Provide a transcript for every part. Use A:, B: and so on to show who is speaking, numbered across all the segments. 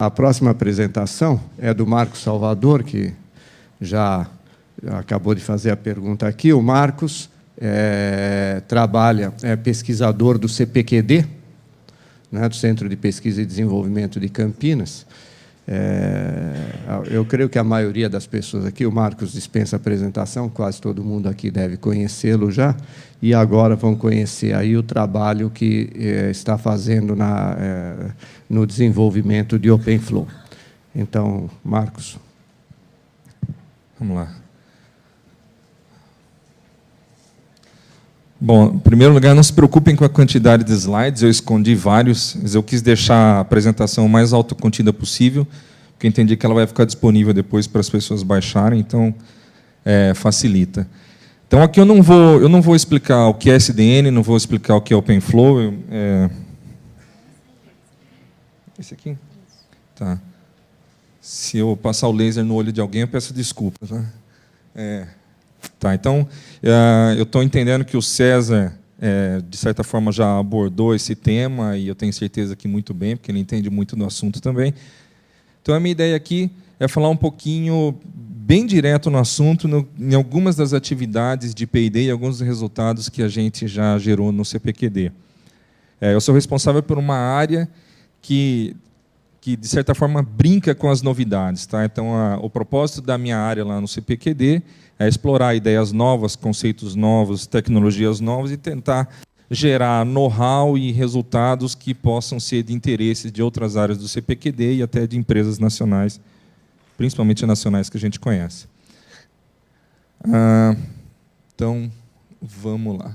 A: A próxima apresentação é do Marcos Salvador, que já acabou de fazer a pergunta aqui. O Marcos é pesquisador do CPQD, né, do Centro de Pesquisa e Desenvolvimento de Campinas. Eu creio que a maioria das pessoas aqui, o Marcos dispensa apresentação, quase todo mundo aqui deve conhecê-lo já, e agora vão conhecer aí o trabalho que está fazendo no desenvolvimento de OpenFlow. Então, Marcos.
B: Vamos lá. Bom, em primeiro lugar, não se preocupem com a quantidade de slides, eu escondi vários, mas eu quis deixar a apresentação o mais autocontida possível, porque eu entendi que ela vai ficar disponível depois para as pessoas baixarem, então facilita. Então, aqui eu não vou explicar o que é SDN, não vou explicar o que é OpenFlow. Esse aqui? Tá. Se eu passar o laser no olho de alguém, eu peço desculpas. Né? Tá, então, eu estou entendendo que o César, de certa forma, já abordou esse tema, e eu tenho certeza que muito bem, porque ele entende muito do assunto também. Então, a minha ideia aqui é falar um pouquinho, bem direto no assunto, em algumas das atividades de P&D e alguns dos resultados que a gente já gerou no CPQD. Eu sou responsável por uma área que de certa forma, brinca com as novidades. Tá? Então, o propósito da minha área lá no CPQD é explorar ideias novas, conceitos novos, tecnologias novas e tentar gerar know-how e resultados que possam ser de interesse de outras áreas do CPQD e até de empresas nacionais, principalmente nacionais que a gente conhece. Então, vamos lá.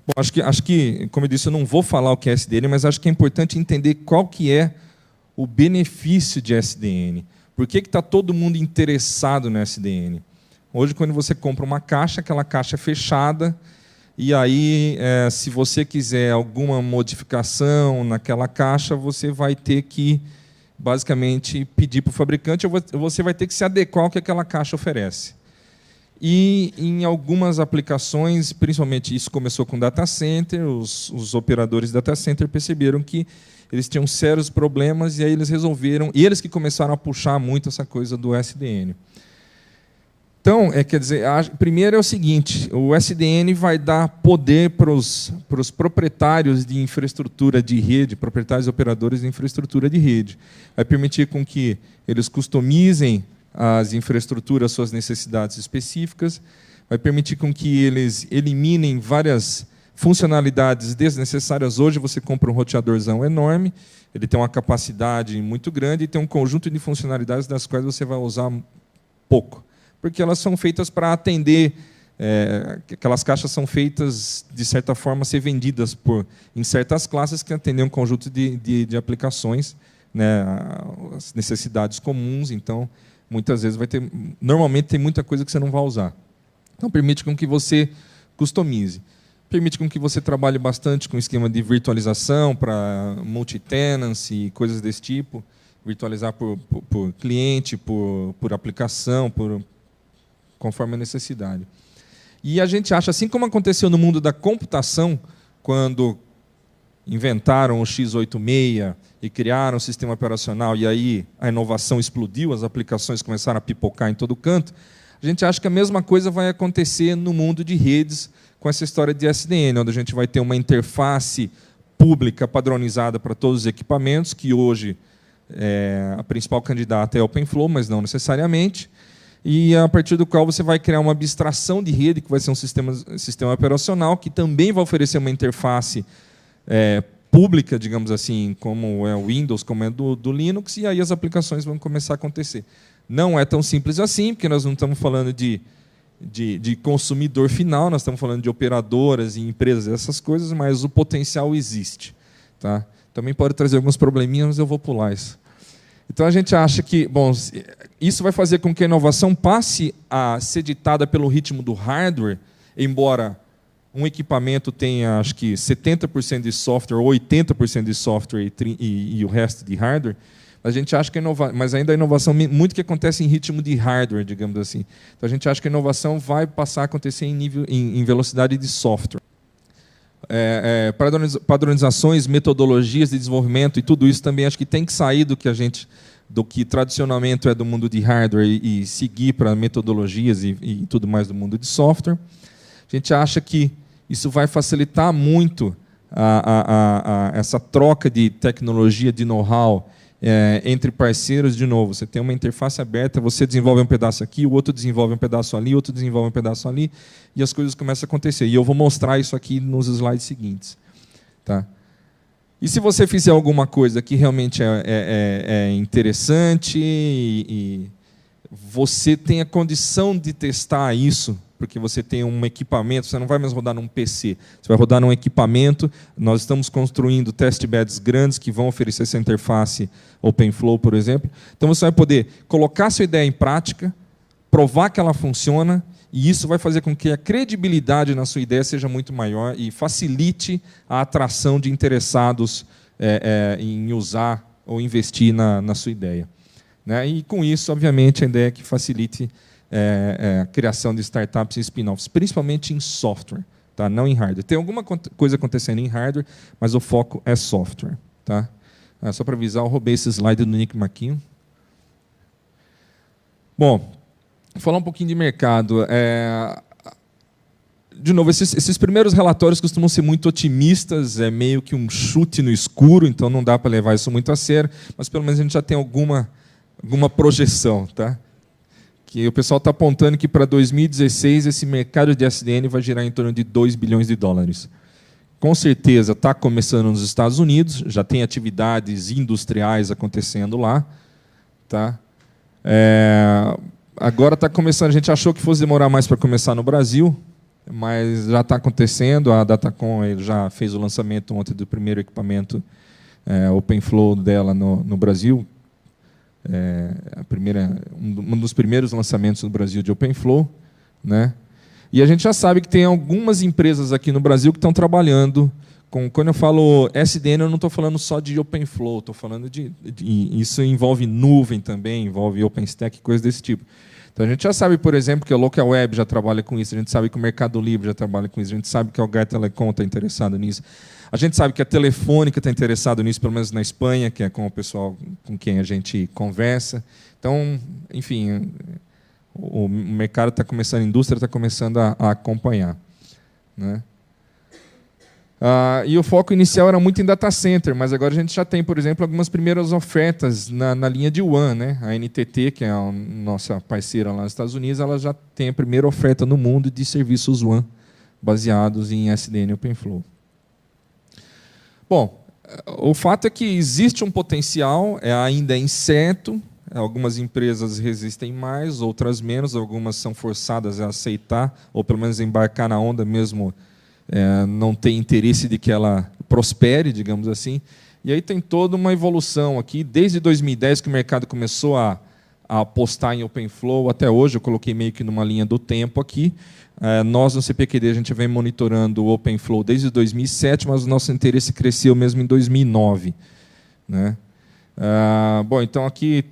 B: Bom, acho que, como eu disse, eu não vou falar o que é SDN, mas acho que é importante entender qual que é o benefício de SDN. Por que está todo mundo interessado no SDN? Hoje, quando você compra uma caixa, aquela caixa é fechada, e aí, se você quiser alguma modificação naquela caixa, você vai ter que, basicamente, pedir para o fabricante, ou você vai ter que se adequar ao que aquela caixa oferece. E, em algumas aplicações, principalmente isso começou com data center, os operadores de data center perceberam que eles tinham sérios problemas, e aí eles resolveram, e eles que começaram a puxar muito essa coisa do SDN. Então, quer dizer, primeiro é o seguinte, o SDN vai dar poder para os proprietários de infraestrutura de rede, proprietários e operadores de infraestrutura de rede. Vai permitir com que eles customizem as infraestruturas, suas necessidades específicas, vai permitir com que eles eliminem várias funcionalidades desnecessárias. Hoje você compra um roteadorzão enorme, ele tem uma capacidade muito grande e tem um conjunto de funcionalidades das quais você vai usar pouco, porque elas são feitas para atender, aquelas caixas são feitas, de certa forma, ser vendidas em certas classes que atendem um conjunto de aplicações, né, as necessidades comuns. Então, muitas vezes normalmente tem muita coisa que você não vai usar. Então, permite com que você customize. Permite com que você trabalhe bastante com esquema de virtualização para multi-tenancy, coisas desse tipo, virtualizar por cliente, por aplicação, conforme a necessidade. E a gente acha, assim como aconteceu no mundo da computação, quando inventaram o x86 e criaram o sistema operacional, e aí a inovação explodiu, as aplicações começaram a pipocar em todo canto, a gente acha que a mesma coisa vai acontecer no mundo de redes, com essa história de SDN, onde a gente vai ter uma interface pública padronizada para todos os equipamentos, que hoje a principal candidata é OpenFlow, mas não necessariamente, e a partir do qual você vai criar uma abstração de rede, que vai ser um sistema operacional, que também vai oferecer uma interface pública, digamos assim, como é o Windows, como é do Linux, e aí as aplicações vão começar a acontecer. Não é tão simples assim, porque nós não estamos falando de consumidor final, nós estamos falando de operadoras e empresas, essas coisas, mas o potencial existe. Tá? Também pode trazer alguns probleminhas, mas eu vou pular isso. Então, a gente acha que, bom, isso vai fazer com que a inovação passe a ser ditada pelo ritmo do hardware, embora um equipamento tenha, acho que, 70% de software ou 80% de software e o resto de hardware. A gente acha que mas ainda a inovação, muito que acontece em ritmo de hardware, digamos assim. Então, a gente acha que a inovação vai passar a acontecer em velocidade de software. Padronizações, metodologias de desenvolvimento e tudo isso também acho que tem que sair do que a gente do que tradicionalmente é do mundo de hardware e seguir para metodologias e tudo mais do mundo de software. A gente acha que isso vai facilitar muito essa troca de tecnologia, de know-how entre parceiros. De novo, você tem uma interface aberta, você desenvolve um pedaço aqui, o outro desenvolve um pedaço ali, o outro desenvolve um pedaço ali, e as coisas começam a acontecer. E eu vou mostrar isso aqui nos slides seguintes. Tá? E se você fizer alguma coisa que realmente é interessante e você tem a condição de testar isso, porque você tem um equipamento, você não vai mais rodar num PC, você vai rodar num equipamento. Nós estamos construindo testbeds grandes que vão oferecer essa interface OpenFlow, por exemplo. Então você vai poder colocar sua ideia em prática, provar que ela funciona, e isso vai fazer com que a credibilidade na sua ideia seja muito maior e facilite a atração de interessados em usar ou investir na sua ideia. Né? E com isso, obviamente, a ideia é que facilite a criação de startups e spin-offs, principalmente em software, tá? Não em hardware. Tem alguma coisa acontecendo em hardware, mas o foco é software. Tá? Só para avisar, eu roubei esse slide do Nick Marquinho. Bom, vou falar um pouquinho de mercado. De novo, esses primeiros relatórios costumam ser muito otimistas, é meio que um chute no escuro, então não dá para levar isso muito a sério, mas pelo menos a gente já tem alguma projeção. Tá? Que o pessoal está apontando que para 2016 esse mercado de SDN vai girar em torno de 2 bilhões de dólares. Com certeza está começando nos Estados Unidos, já tem atividades industriais acontecendo lá. Tá? Agora está começando, a gente achou que fosse demorar mais para começar no Brasil, mas já está acontecendo. A Datacom já fez o lançamento ontem do primeiro equipamento OpenFlow dela no Brasil. Um dos primeiros lançamentos no Brasil de OpenFlow, né? E a gente já sabe que tem algumas empresas aqui no Brasil que estão trabalhando com. Quando eu falo SDN, eu não estou falando só de OpenFlow, estou falando isso envolve nuvem também, envolve OpenStack, coisas desse tipo. Então a gente já sabe, por exemplo, que a LocalWeb já trabalha com isso, a gente sabe que o Mercado Livre já trabalha com isso, a gente sabe que a Algar Telecom está interessado nisso. A gente sabe que a Telefônica está interessada nisso, pelo menos na Espanha, que é com o pessoal com quem a gente conversa. Então, enfim, o mercado está começando, a indústria está começando a acompanhar. Né? E o foco inicial era muito em data center, mas agora a gente já tem, por exemplo, algumas primeiras ofertas na linha de WAN. Né? A NTT, que é a nossa parceira lá nos Estados Unidos, ela já tem a primeira oferta no mundo de serviços WAN baseados em SDN OpenFlow. Bom, o fato é que existe um potencial, ainda é incerto. Algumas empresas resistem mais, outras menos. Algumas são forçadas a aceitar, ou pelo menos embarcar na onda mesmo, não tem interesse de que ela prospere, digamos assim. E aí tem toda uma evolução aqui. Desde 2010 que o mercado começou a apostar em OpenFlow, até hoje, eu coloquei meio que numa linha do tempo aqui. Nós, no CPQD, a gente vem monitorando o OpenFlow desde 2007, mas o nosso interesse cresceu mesmo em 2009. Né? Bom, então aqui,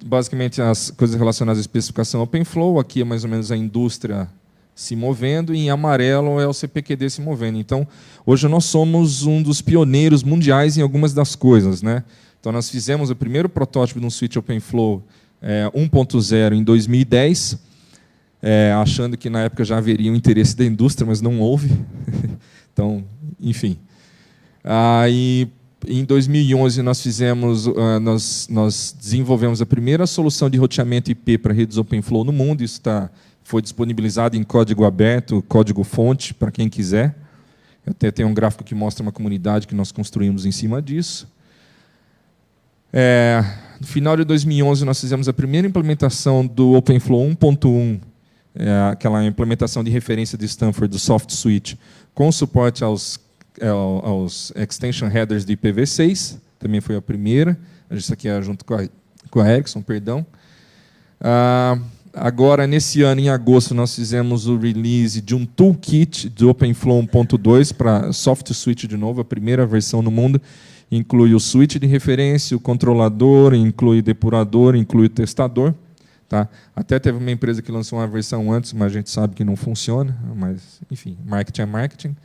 B: basicamente, as coisas relacionadas à especificação OpenFlow. Aqui é mais ou menos a indústria se movendo, e em amarelo é o CPQD se movendo. Então, hoje nós somos um dos pioneiros mundiais em algumas das coisas. Né? Então, nós fizemos o primeiro protótipo de um switch OpenFlow 1.0 em 2010, achando que na época já haveria um interesse da indústria, mas não houve. Então, enfim. E em 2011 nós desenvolvemos a primeira solução de roteamento IP para redes OpenFlow no mundo. Isso foi disponibilizado em código aberto, código-fonte, para quem quiser. Eu até tenho um gráfico que mostra uma comunidade que nós construímos em cima disso. No final de 2011, nós fizemos a primeira implementação do OpenFlow 1.1, aquela implementação de referência de Stanford do Soft Switch, com suporte aos extension headers de IPv6. Também foi a primeira. Isso aqui é junto com a Ericsson, perdão. Agora, nesse ano, em agosto, nós fizemos o release de um toolkit do OpenFlow 1.2 para Soft Switch de novo, a primeira versão no mundo. Inclui o switch de referência, o controlador, inclui o depurador, inclui o testador. Tá? Até teve uma empresa que lançou uma versão antes, mas a gente sabe que não funciona. Mas, enfim, marketing é marketing.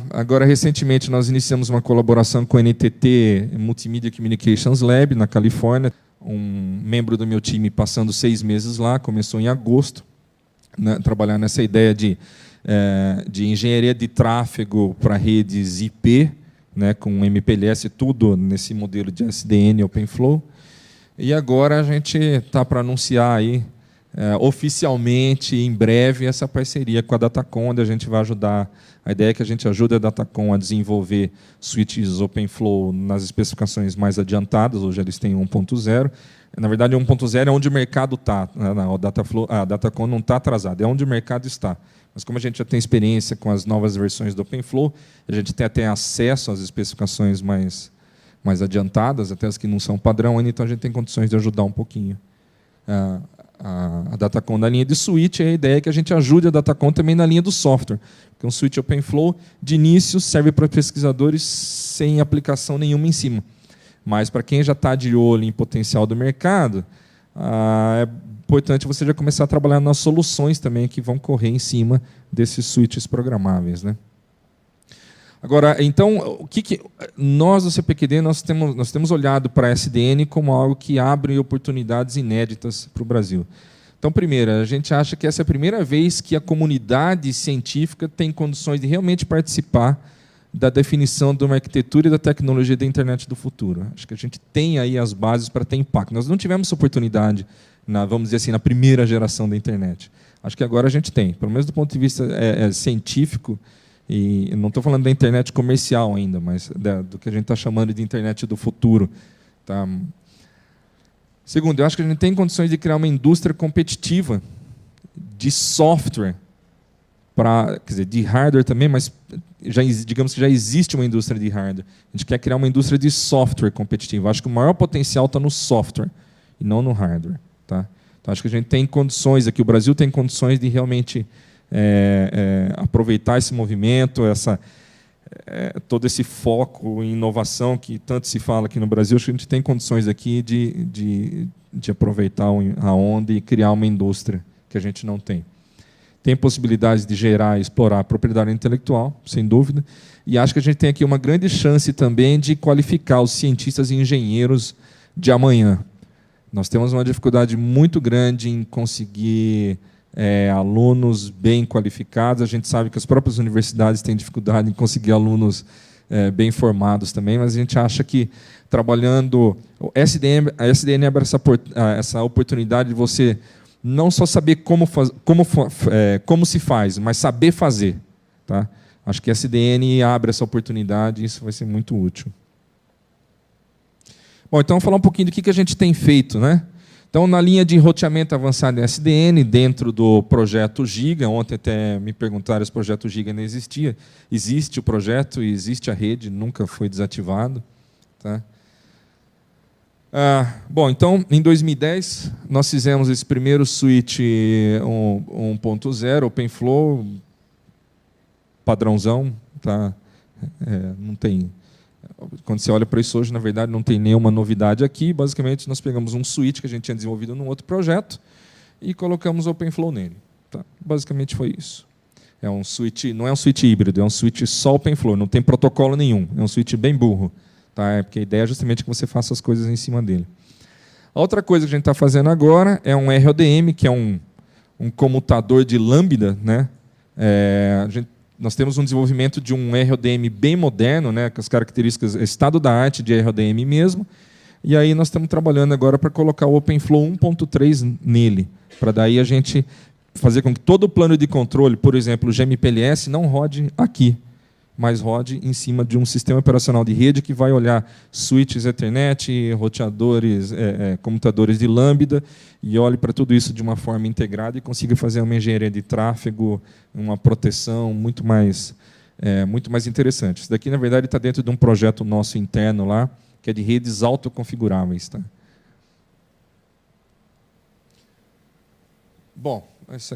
B: Agora, recentemente, nós iniciamos uma colaboração com a NTT Multimedia Communications Lab, na Califórnia. Um membro do meu time passando 6 meses lá, começou em agosto, né, trabalhar nessa ideia de engenharia de tráfego para redes IP, né, com MPLS, tudo nesse modelo de SDN OpenFlow. E agora a gente está para anunciar aí, oficialmente, em breve, essa parceria com a Datacom, onde a gente vai ajudar. A ideia é que a gente ajude a Datacom a desenvolver switches OpenFlow nas especificações mais adiantadas. Hoje eles têm 1.0. Na verdade, 1.0 é onde o mercado está. A Datacom não está atrasada, é onde o mercado está. Mas como a gente já tem experiência com as novas versões do OpenFlow, a gente tem até acesso às especificações mais adiantadas, até as que não são padrão ainda, então a gente tem condições de ajudar um pouquinho a Datacom na linha de switch. A ideia é que a gente ajude a Datacom também na linha do software, porque um switch OpenFlow, de início, serve para pesquisadores sem aplicação nenhuma em cima. Mas, para quem já está de olho em potencial do mercado, é importante você já começar a trabalhar nas soluções também que vão correr em cima desses switches programáveis, né? Agora, então, o que nós, do CPQD, nós temos olhado para a SDN como algo que abre oportunidades inéditas para o Brasil. Então, primeiro, a gente acha que essa é a primeira vez que a comunidade científica tem condições de realmente participar da definição de uma arquitetura e da tecnologia da internet do futuro. Acho que a gente tem aí as bases para ter impacto. Nós não tivemos essa oportunidade, vamos dizer assim, na primeira geração da internet. Acho que agora a gente tem, pelo menos do ponto de vista científico. E não estou falando da internet comercial ainda, mas do que a gente está chamando de internet do futuro. Tá? Segundo, eu acho que a gente tem condições de criar uma indústria competitiva de software, quer dizer, de hardware também, mas digamos que já existe uma indústria de hardware. A gente quer criar uma indústria de software competitiva. Acho que o maior potencial está no software e não no hardware. Tá? Então, acho que a gente tem condições aqui, o Brasil tem condições de realmente aproveitar esse movimento, todo esse foco em inovação que tanto se fala aqui no Brasil. Acho que a gente tem condições aqui de aproveitar a onda e criar uma indústria que a gente não tem. Tem possibilidades de gerar e explorar a propriedade intelectual, sem dúvida, e acho que a gente tem aqui uma grande chance também de qualificar os cientistas e engenheiros de amanhã. Nós temos uma dificuldade muito grande em conseguir alunos bem qualificados. A gente sabe que as próprias universidades têm dificuldade em conseguir alunos bem formados também, mas a gente acha que trabalhando a SDN abre essa oportunidade de você não só saber como se faz, mas saber fazer. Tá? Acho que a SDN abre essa oportunidade e isso vai ser muito útil. Bom, então vamos falar um pouquinho do que a gente tem feito, né? Então, na linha de roteamento avançado em SDN, dentro do projeto Giga, ontem até me perguntaram se o projeto Giga não existia. Existe o projeto e existe a rede, nunca foi desativado. Tá? Bom, então, em 2010, nós fizemos esse primeiro switch 1.0, OpenFlow, padrãozão. Tá? Não tem... Quando você olha para isso hoje, na verdade, não tem nenhuma novidade aqui. Basicamente, nós pegamos um switch que a gente tinha desenvolvido num outro projeto e colocamos OpenFlow nele. Tá? Basicamente foi isso. É um switch, não é um switch híbrido, é um switch só OpenFlow, não tem protocolo nenhum. É um switch bem burro. Tá? Porque a ideia é justamente que você faça as coisas em cima dele. A outra coisa que a gente está fazendo agora é um RODM, que é um comutador de lambda. Né? Nós temos um desenvolvimento de um RODM bem moderno, né, com as características estado da arte de RODM mesmo, e aí nós estamos trabalhando agora para colocar o OpenFlow 1.3 nele, para daí a gente fazer com que todo o plano de controle, por exemplo, o GMPLS, não rode aqui, mas rode em cima de um sistema operacional de rede que vai olhar switches Ethernet, roteadores, comutadores de lambda, e olhe para tudo isso de uma forma integrada e consiga fazer uma engenharia de tráfego, uma proteção muito mais interessante. Isso daqui, na verdade, está dentro de um projeto nosso interno lá, que é de redes autoconfiguráveis. Tá? Bom,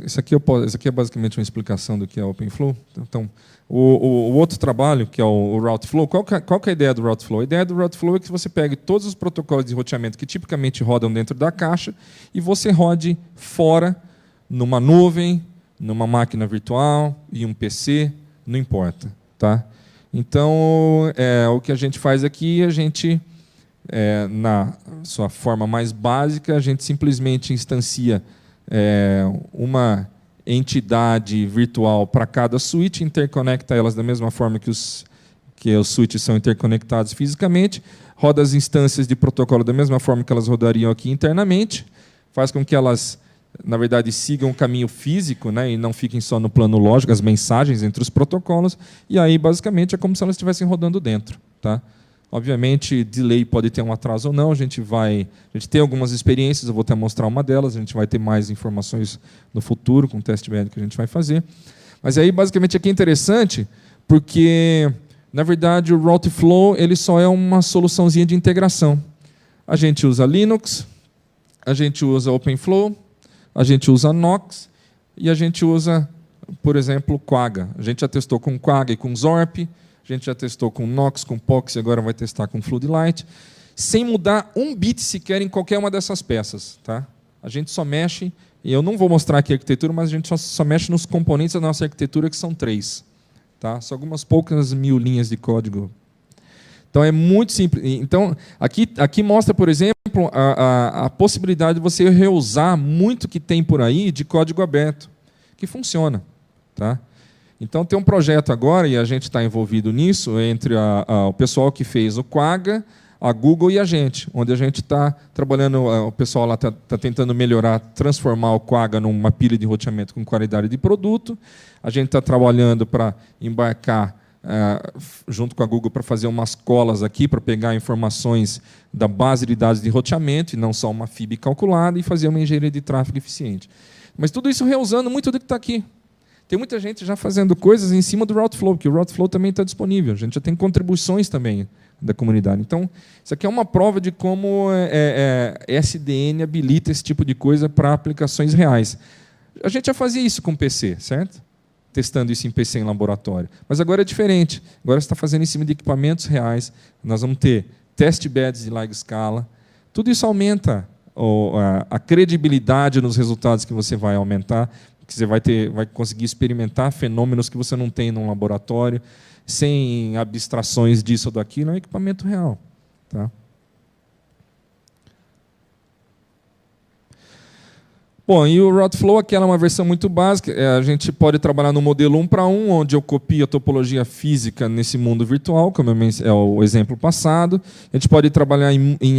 B: isso aqui é basicamente uma explicação do que é OpenFlow. Então, o outro trabalho, que é o RouteFlow, qual que é a ideia do RouteFlow? A ideia do RouteFlow é que você pegue todos os protocolos de roteamento que tipicamente rodam dentro da caixa e você rode fora, numa nuvem, numa máquina virtual, em um PC, não importa. Tá? Então, o que a gente faz aqui, a gente, na sua forma mais básica, a gente simplesmente instancia uma entidade virtual para cada switch, interconecta elas da mesma forma que os switches são interconectados fisicamente, roda as instâncias de protocolo da mesma forma que elas rodariam aqui internamente, faz com que elas, na verdade, sigam o caminho físico, né, e não fiquem só no plano lógico, as mensagens entre os protocolos, e aí, basicamente, é como se elas estivessem rodando dentro. Tá? Obviamente, delay pode ter um atraso ou não, a gente tem algumas experiências, eu vou até mostrar uma delas, a gente vai ter mais informações no futuro, com o testbed que a gente vai fazer. Mas aí, basicamente, aqui é interessante, porque, na verdade, o Routeflow ele só é uma soluçãozinha de integração. A gente usa Linux, a gente usa OpenFlow, a gente usa Nox e a gente usa, por exemplo, Quagga. A gente já testou com Quagga e com Zorp, a gente já testou com Nox, com Pox e agora vai testar com Floodlight, sem mudar um bit sequer em qualquer uma dessas peças. Tá? A gente só mexe, e eu não vou mostrar aqui a arquitetura, mas a gente só mexe nos componentes da nossa arquitetura, que são 3. Tá? Só algumas poucas 1000 linhas de código. Então, é muito simples. Então, aqui mostra, por exemplo, a possibilidade de você reusar muito que tem por aí de código aberto, que funciona. Tá? Então, tem um projeto agora, e a gente está envolvido nisso, entre o pessoal que fez o Quagga, a Google e a gente, onde a gente está trabalhando, o pessoal lá está tentando melhorar, transformar o Quagga numa pilha de roteamento com qualidade de produto, a gente está trabalhando para embarcar junto com a Google para fazer umas colas aqui, para pegar informações da base de dados de roteamento, e não só uma FIB calculada, e fazer uma engenharia de tráfego eficiente. Mas tudo isso reusando muito do que está aqui. Tem muita gente já fazendo coisas em cima do Routeflow, porque o Routeflow também está disponível. A gente já tem contribuições também da comunidade. Então, isso aqui é uma prova de como SDN habilita esse tipo de coisa para aplicações reais. A gente já fazia isso com PC, certo? Testando isso em PC em laboratório. Mas agora é diferente. Agora você está fazendo em cima de equipamentos reais. Nós vamos ter testbeds de larga escala. Tudo isso aumenta a credibilidade nos resultados que você vai aumentar, que você vai conseguir experimentar fenômenos que você não tem num laboratório, sem abstrações disso ou daquilo, é um equipamento real. Tá? Bom, e o Routeflow, aquela é uma versão muito básica. A gente pode trabalhar no modelo 1 para 1, onde eu copio a topologia física nesse mundo virtual, como é o exemplo passado. A gente pode trabalhar em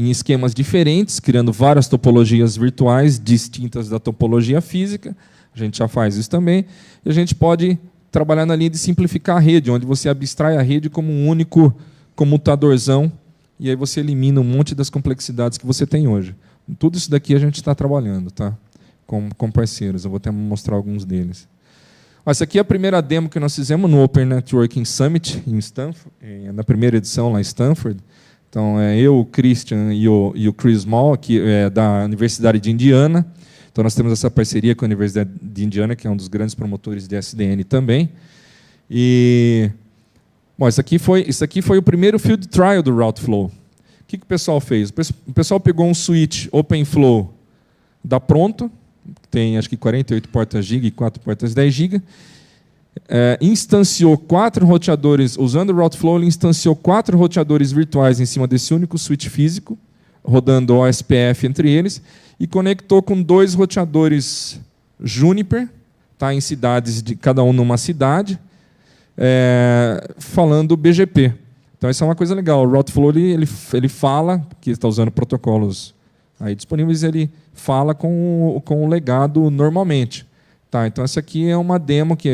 B: esquemas diferentes, criando várias topologias virtuais distintas da topologia física. A gente já faz isso também. E a gente pode trabalhar na linha de simplificar a rede, onde você abstrai a rede como um único comutadorzão, e aí você elimina um monte das complexidades que você tem hoje. Tudo isso daqui a gente está trabalhando, tá? Com parceiros. Eu vou até mostrar alguns deles. Essa aqui é a primeira demo que nós fizemos no Open Networking Summit, em Stanford, na primeira edição lá em Stanford. Então, eu, o Christian e o Chris Mall, que é da Universidade de Indiana. Então, nós temos essa parceria com a Universidade de Indiana, que é um dos grandes promotores de SDN também. E, bom, isso aqui foi o primeiro field trial do Routeflow. O que o pessoal fez? O pessoal pegou um switch OpenFlow da Pronto, tem acho que 48 portas GB e 4 portas 10 GB, instanciou 4 roteadores, usando o Routeflow, ele instanciou 4 roteadores virtuais em cima desse único switch físico, rodando OSPF entre eles, e conectou com 2 roteadores Juniper, tá, em cidades, cada um numa cidade, falando BGP. Então, isso é uma coisa legal. O Routeflow ele fala, que está usando protocolos aí disponíveis, ele fala com o legado normalmente. Tá, então, essa aqui é uma demo que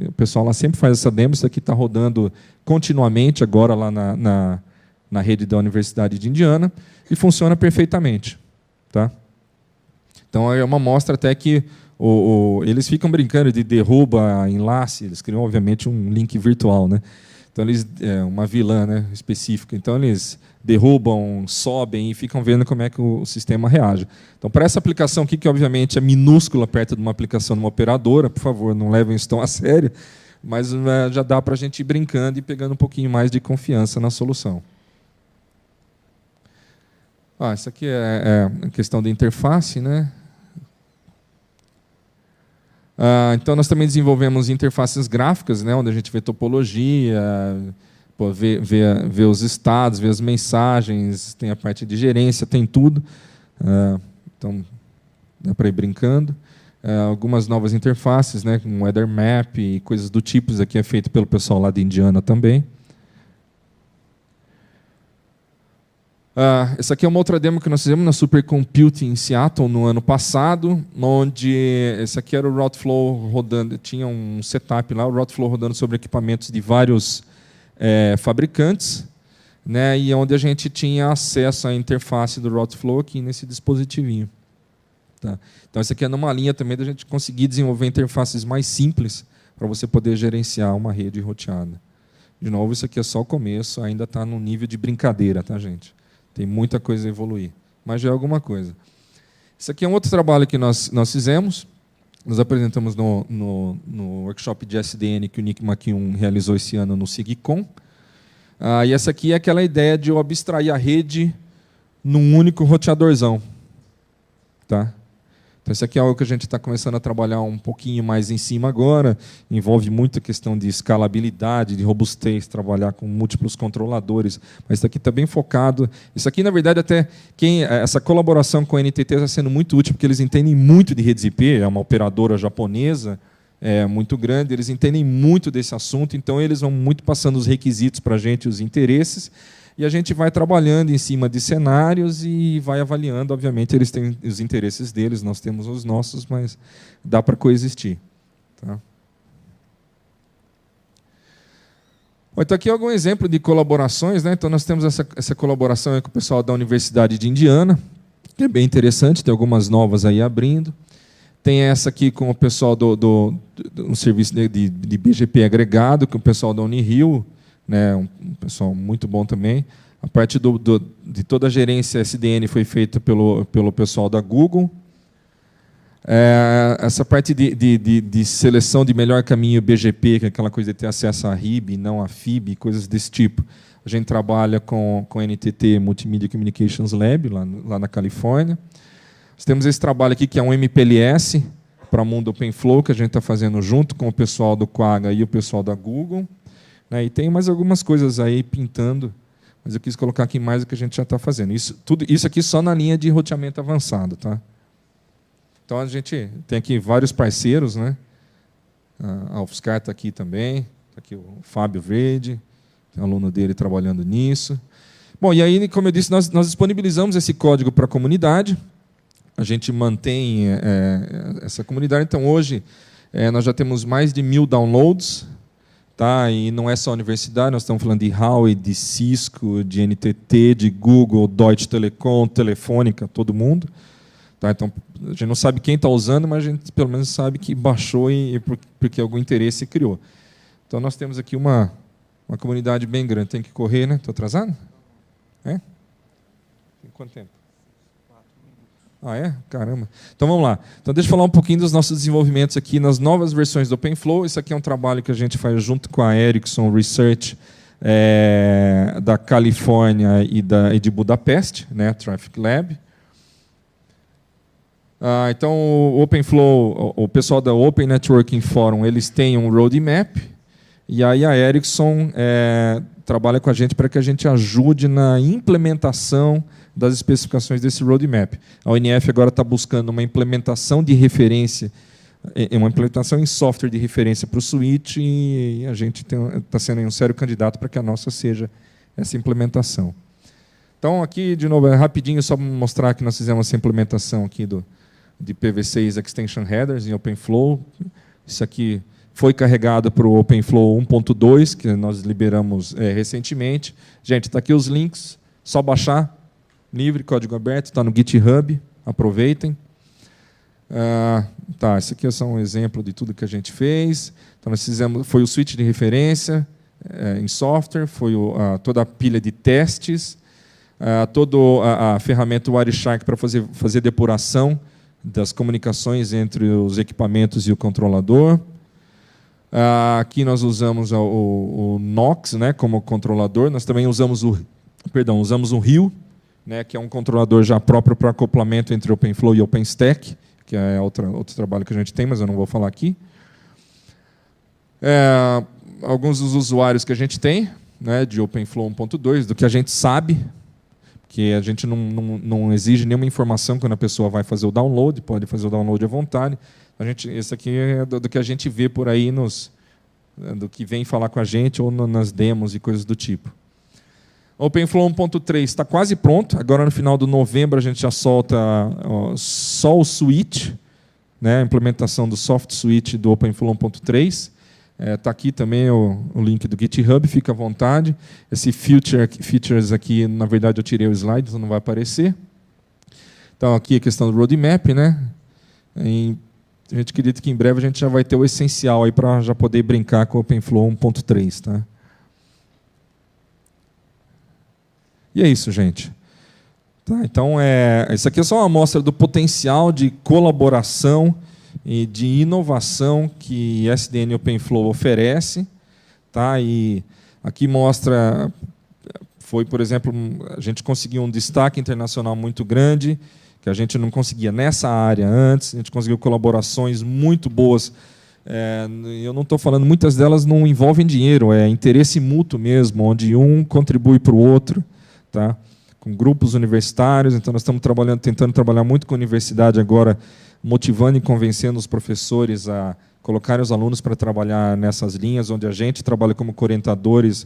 B: o pessoal lá sempre faz essa demo. Isso aqui está rodando continuamente agora lá na rede da Universidade de Indiana e funciona perfeitamente. Tá? Então, é uma mostra até que eles ficam brincando de derruba enlace. Eles criam, obviamente, um link virtual, né? Então, uma vilã, né, específica. Então, eles derrubam, sobem e ficam vendo como é que o sistema reage. Então, para essa aplicação aqui, que obviamente é minúscula perto de uma aplicação de uma operadora, por favor, não levem isso tão a sério, mas já dá para a gente ir brincando e pegando um pouquinho mais de confiança na solução. Isso aqui é a questão da interface, né? Então, nós também desenvolvemos interfaces gráficas, né, onde a gente vê topologia, vê os estados, vê as mensagens, tem a parte de gerência, tem tudo. Então, dá para ir brincando. Algumas novas interfaces, né, com Weather Map e coisas do tipo. Isso aqui é feito pelo pessoal lá de Indiana também. Essa aqui é uma outra demo que nós fizemos na Supercomputing em Seattle no ano passado, onde esse aqui era o Routeflow rodando, tinha um setup lá, o Routeflow rodando sobre equipamentos de vários fabricantes, né, e onde a gente tinha acesso à interface do Routeflow aqui nesse dispositivinho. Tá? Então, essa aqui é numa linha também da gente conseguir desenvolver interfaces mais simples para você poder gerenciar uma rede roteada. De novo, isso aqui é só o começo, ainda está no nível de brincadeira, tá, gente? Tem muita coisa a evoluir, mas já é alguma coisa. Esse aqui é um outro trabalho que nós fizemos. Nós apresentamos no workshop de SDN que o Nick McKeown realizou esse ano no SIGCOM. E essa aqui é aquela ideia de eu abstrair a rede num único roteadorzão. Tá? Então, isso aqui é algo que a gente está começando a trabalhar um pouquinho mais em cima agora. Envolve muita questão de escalabilidade, de robustez, trabalhar com múltiplos controladores. Mas isso aqui está bem focado. Isso aqui, na verdade, até essa colaboração com a NTT está sendo muito útil, porque eles entendem muito de redes IP, é uma operadora japonesa muito grande, eles entendem muito desse assunto, então eles vão muito passando os requisitos para a gente, os interesses, e a gente vai trabalhando em cima de cenários e vai avaliando. Obviamente, eles têm os interesses deles, nós temos os nossos, mas dá para coexistir. Tá? Bom, então, aqui é algum exemplo de colaborações, né? Então, nós temos essa colaboração com o pessoal da Universidade de Indiana, que é bem interessante, tem algumas novas aí abrindo. Tem essa aqui com o pessoal do serviço de BGP agregado, com o pessoal da Unihill, né, um pessoal muito bom também. A parte de toda a gerência SDN foi feita pelo pessoal da Google. Essa parte de seleção de melhor caminho BGP, que é aquela coisa de ter acesso a RIB, não a FIB, coisas desse tipo. A gente trabalha com a NTT Multimedia Communications Lab, lá na Califórnia. Nós temos esse trabalho aqui, que é um MPLS para o mundo OpenFlow, que a gente está fazendo junto com o pessoal do Quagga e o pessoal da Google. E tem mais algumas coisas aí pintando, mas eu quis colocar aqui mais do que a gente já está fazendo. Isso aqui só na linha de roteamento avançado. Tá? Então, a gente tem aqui vários parceiros, né? A UFSCar está aqui também, está aqui o Fábio Verde, tem um aluno dele trabalhando nisso. Bom, e aí, como eu disse, nós disponibilizamos esse código para a comunidade, a gente mantém essa comunidade. Então, hoje, nós já temos mais de 1000 downloads. Tá? E não é só a universidade, nós estamos falando de Huawei, de Cisco, de NTT, de Google, Deutsche Telekom, Telefônica, todo mundo. Tá? Então, a gente não sabe quem está usando, mas a gente pelo menos sabe que baixou porque algum interesse criou. Então, nós temos aqui uma comunidade bem grande. Tem que correr, né? Estou atrasado? Tem quanto tempo? Caramba. Então, vamos lá. Então, deixa eu falar um pouquinho dos nossos desenvolvimentos aqui nas novas versões do OpenFlow. Isso aqui é um trabalho que a gente faz junto com a Ericsson Research da Califórnia e de Budapeste, né, Traffic Lab. Então, o OpenFlow, o pessoal da Open Networking Forum, eles têm um roadmap, e aí a Ericsson trabalha com a gente para que a gente ajude na implementação das especificações desse roadmap. A ONF agora está buscando uma implementação de referência, uma implementação em software de referência para o switch, e a gente está sendo um sério candidato para que a nossa seja essa implementação. Então, aqui, de novo, rapidinho, só para mostrar que nós fizemos essa implementação aqui de PV6 Extension Headers em OpenFlow. Isso aqui foi carregado para o OpenFlow 1.2, que nós liberamos recentemente. Gente, está aqui os links, só baixar. Livre, código aberto, está no GitHub, aproveitem. Esse aqui é só um exemplo de tudo que a gente fez. Então, nós fizemos, foi o switch de referência em software, foi toda a pilha de testes, toda a ferramenta Wireshark para fazer depuração das comunicações entre os equipamentos e o controlador. Aqui nós usamos o Knox, né, como controlador. Nós também usamos o Rio, né, que é um controlador já próprio para acoplamento entre OpenFlow e OpenStack, que é outro trabalho que a gente tem, mas eu não vou falar aqui. Alguns dos usuários que a gente tem, né, de OpenFlow 1.2, do que a gente sabe, que a gente não exige nenhuma informação quando a pessoa vai fazer o download, pode fazer o download à vontade. Esse aqui é do que a gente vê por aí, do que vem falar com a gente ou nas demos e coisas do tipo. OpenFlow 1.3 está quase pronto. Agora, no final de novembro, a gente já solta só o switch, né, a implementação do soft switch do OpenFlow 1.3. Está aqui também o link do GitHub, fica à vontade. Esse features aqui, na verdade, eu tirei o slide, então não vai aparecer. Então, aqui a questão do roadmap, né? A gente acredita que em breve a gente já vai ter o essencial aí para já poder brincar com o OpenFlow 1.3. Tá? E é isso, gente. Tá, então, isso aqui é só uma amostra do potencial de colaboração e de inovação que SDN OpenFlow oferece. Tá? E aqui mostra, por exemplo, a gente conseguiu um destaque internacional muito grande, que a gente não conseguia nessa área antes. A gente conseguiu colaborações muito boas. Eu não estou falando, muitas delas não envolvem dinheiro, é interesse mútuo mesmo, onde um contribui para o outro, tá? Com grupos universitários. Então, nós estamos tentando trabalhar muito com a universidade agora, motivando e convencendo os professores a colocarem os alunos para trabalhar nessas linhas, onde a gente trabalha como orientadores,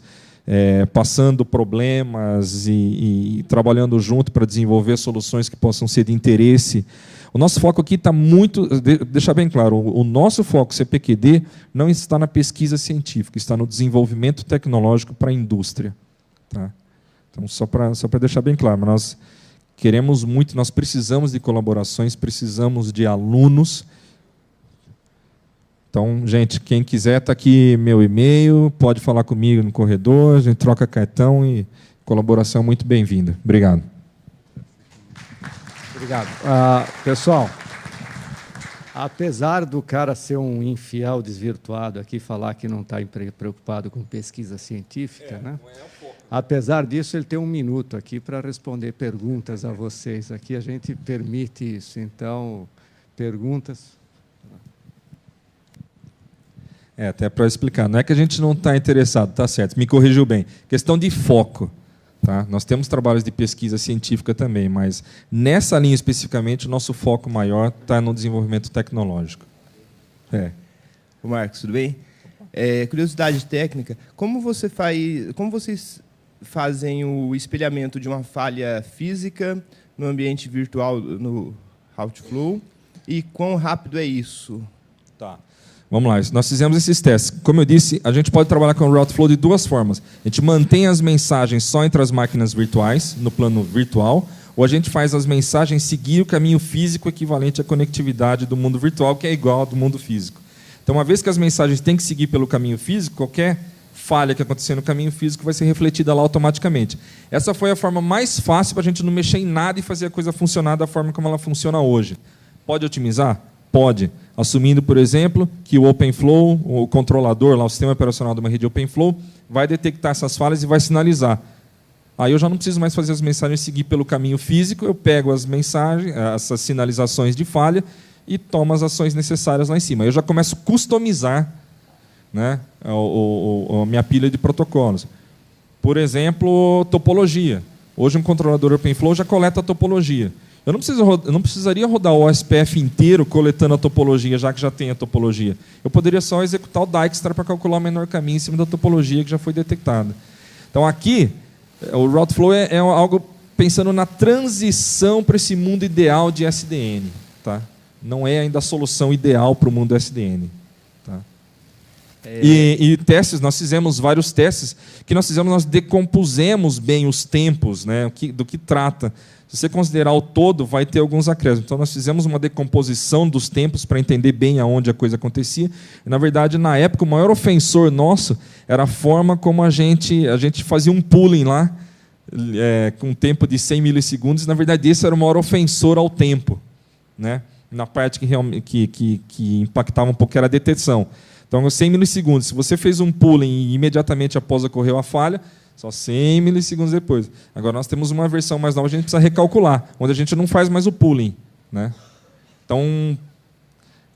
B: passando problemas e trabalhando junto para desenvolver soluções que possam ser de interesse. O nosso foco aqui está muito... Deixar bem claro, o nosso foco, CPQD, não está na pesquisa científica, está no desenvolvimento tecnológico para a indústria. Tá? Então, só para deixar bem claro, mas nós queremos muito, nós precisamos de colaborações, precisamos de alunos. Então, gente, quem quiser, está aqui meu e-mail, pode falar comigo no corredor, a gente troca cartão e colaboração muito bem-vinda. Obrigado.
A: Obrigado. Pessoal, apesar do cara ser um infiel desvirtuado aqui, falar que não está preocupado com pesquisa científica, né? Apesar disso, ele tem 1 minuto aqui para responder perguntas a vocês. Aqui a gente permite isso. Então, perguntas...
B: Até para explicar. Não é que a gente não está interessado, tá certo, me corrigiu bem. Questão de foco. Tá? Nós temos trabalhos de pesquisa científica também, mas nessa linha especificamente, o nosso foco maior está no desenvolvimento tecnológico.
C: Ô Marcos, tudo bem? Curiosidade técnica, como vocês fazem o espelhamento de uma falha física no ambiente virtual, no Outflow, e quão rápido é isso?
B: Tá. Vamos lá, nós fizemos esses testes. Como eu disse, a gente pode trabalhar com o Routeflow de 2 formas. A gente mantém as mensagens só entre as máquinas virtuais, no plano virtual, ou a gente faz as mensagens seguir o caminho físico equivalente à conectividade do mundo virtual, que é igual ao do mundo físico. Então, uma vez que as mensagens têm que seguir pelo caminho físico, qualquer falha que acontecer no caminho físico vai ser refletida lá automaticamente. Essa foi a forma mais fácil para a gente não mexer em nada e fazer a coisa funcionar da forma como ela funciona hoje. Pode otimizar? Pode. Assumindo, por exemplo, que o OpenFlow, o controlador, lá, o sistema operacional de uma rede OpenFlow, vai detectar essas falhas e vai sinalizar. Aí eu já não preciso mais fazer as mensagens seguir pelo caminho físico, eu pego as mensagens, essas sinalizações de falha e tomo as ações necessárias lá em cima. Eu já começo a customizar, né, a minha pilha de protocolos. Por exemplo, topologia. Hoje um controlador OpenFlow já coleta a topologia. Eu não precisaria rodar o OSPF inteiro coletando a topologia, já que já tem a topologia. Eu poderia só executar o Dijkstra para calcular o menor caminho em cima da topologia que já foi detectada. Então, aqui, o Routeflow é algo pensando na transição para esse mundo ideal de SDN. Tá? Não é ainda a solução ideal para o mundo SDN. Tá? E testes, nós fizemos vários testes, nós decompusemos bem os tempos, né, do que trata. Se você considerar o todo, vai ter alguns acréscimos. Então, nós fizemos uma decomposição dos tempos para entender bem aonde a coisa acontecia. E, na verdade, na época, o maior ofensor nosso era a forma como a gente fazia um pooling lá, com um tempo de 100 milissegundos. Na verdade, esse era o maior ofensor ao tempo, né? Na parte que impactava um pouco era a detecção. Então, 100 milissegundos. Se você fez um pooling e imediatamente após ocorreu a falha, só 100 milissegundos depois. Agora nós temos uma versão mais nova, a gente precisa recalcular, onde a gente não faz mais o pooling, né? Então,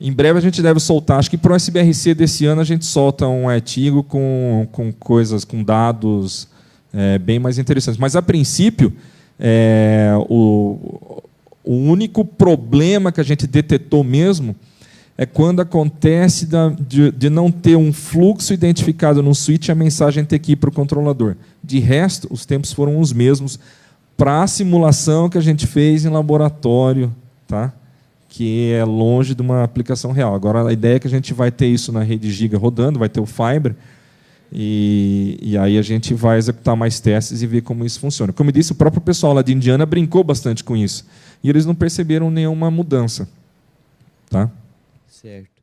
B: em breve a gente deve soltar, acho que para o SBRC desse ano a gente solta um artigo com coisas, com dados bem mais interessantes. Mas, a princípio, o único problema que a gente detectou mesmo é quando acontece de não ter um fluxo identificado no switch e a mensagem ter que ir para o controlador. De resto, os tempos foram os mesmos para a simulação que a gente fez em laboratório, tá? Que é longe de uma aplicação real. Agora, a ideia é que a gente vai ter isso na rede Giga rodando, vai ter o Fiber, e aí a gente vai executar mais testes e ver como isso funciona. Como eu disse, o próprio pessoal lá de Indiana brincou bastante com isso, e eles não perceberam nenhuma mudança. Tá?
C: Certo.